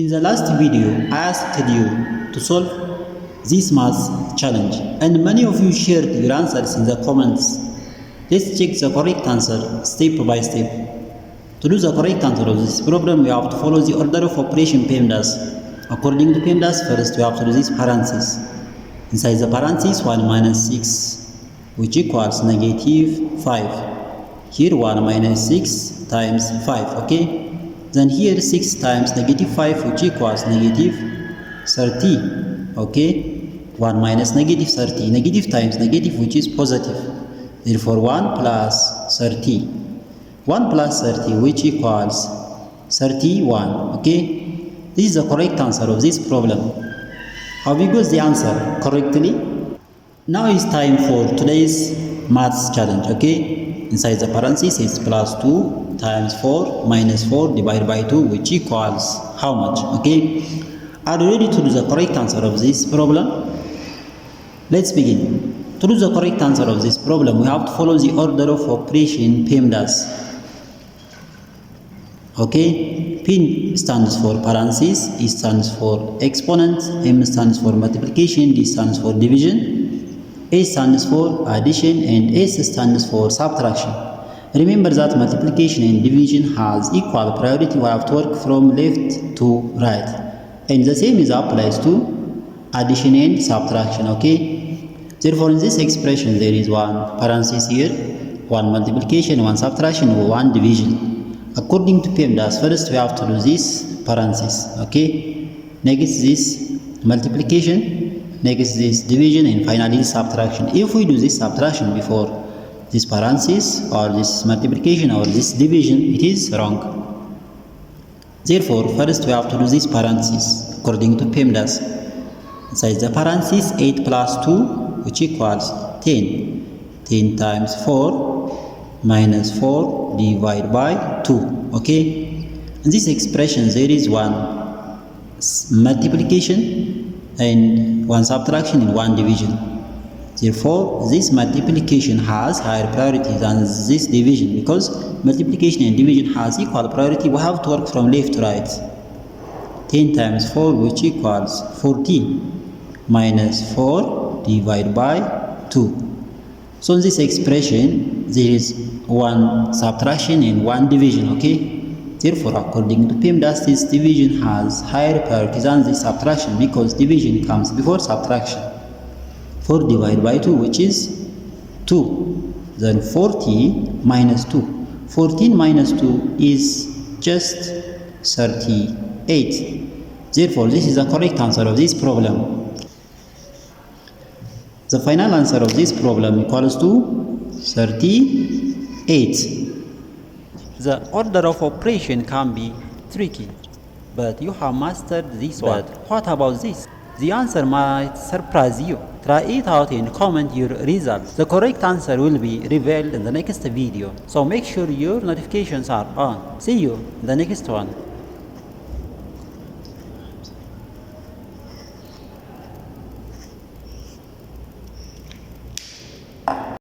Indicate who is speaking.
Speaker 1: In the last video, I asked you to solve this math challenge and many of you shared your answers in the comments. Let's check the correct answer step by step. To do the correct answer of this problem, we have to follow the order of operation PEMDAS. According to PEMDAS, first we have to do this parenthesis. Inside the parenthesis, 1 minus 6, which equals negative 5. Here 1 minus 6 times 5, okay? Then here 6 times negative 5, which equals negative 30, okay? 1 minus negative 30, negative times negative, which is positive. Therefore 1 plus 30. 1 plus 30, which equals 31, okay? This is the correct answer of this problem. Have you got the answer correctly? Now it's time for today's maths challenge, okay? Inside the parenthesis it's plus 2 times 4 minus 4 divided by 2, which equals how much, okay? Are you ready to do the correct answer of this problem? Let's begin. To do the correct answer of this problem, we have to follow the order of operation PEMDAS. Okay, P stands for parenthesis, E stands for exponent, M stands for multiplication, D stands for division, A stands for addition, and S stands for subtraction. Remember that multiplication and division has equal priority. We have to work from left to right. And the same is applies to addition and subtraction, okay? Therefore, in this expression, there is one parenthesis here, one multiplication, one subtraction, one division. According to PEMDAS, first we have to do this parenthesis, okay? Next this multiplication, next this division, and finally this subtraction. If we do this subtraction before this parenthesis or this multiplication or this division, it is wrong. Therefore, first we have to do this parenthesis according to PEMDAS. Inside the parenthesis, 8 plus 2, which equals 10. 10 times 4 minus 4 divided by 2, okay? In this expression, there is one multiplication and one subtraction and one division. Therefore, this multiplication has higher priority than this division, because multiplication and division has equal priority. We have to work from left to right. 10 times 4, which equals 14, minus 4 divided by 2. So in this expression, there is one subtraction and one division, okay? Therefore, according to PEMDAS, this division has higher priority than this subtraction, because division comes before subtraction. 4 divided by 2, which is 2. Then 40 minus 2. 14 minus 2 is just 38. Therefore, this is the correct answer of this problem. The final answer of this problem equals to 38. The order of operation can be tricky, but you have mastered this one. But what about this? The answer might surprise you. Try it out and comment your results. The correct answer will be revealed in the next video, so make sure your notifications are on. See you in the next one.